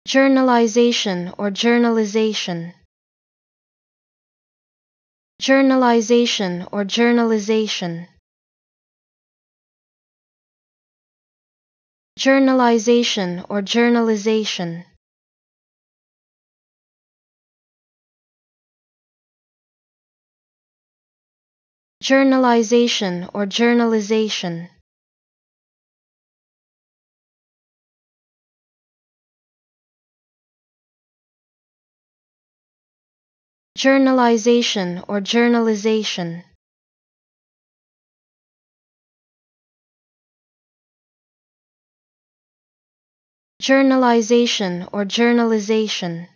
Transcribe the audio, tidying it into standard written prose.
Journalization or journalization. Journalization or journalization. Journalization or journalization. Journalization or journalization. Journalization or journalization. Journalization or journalization.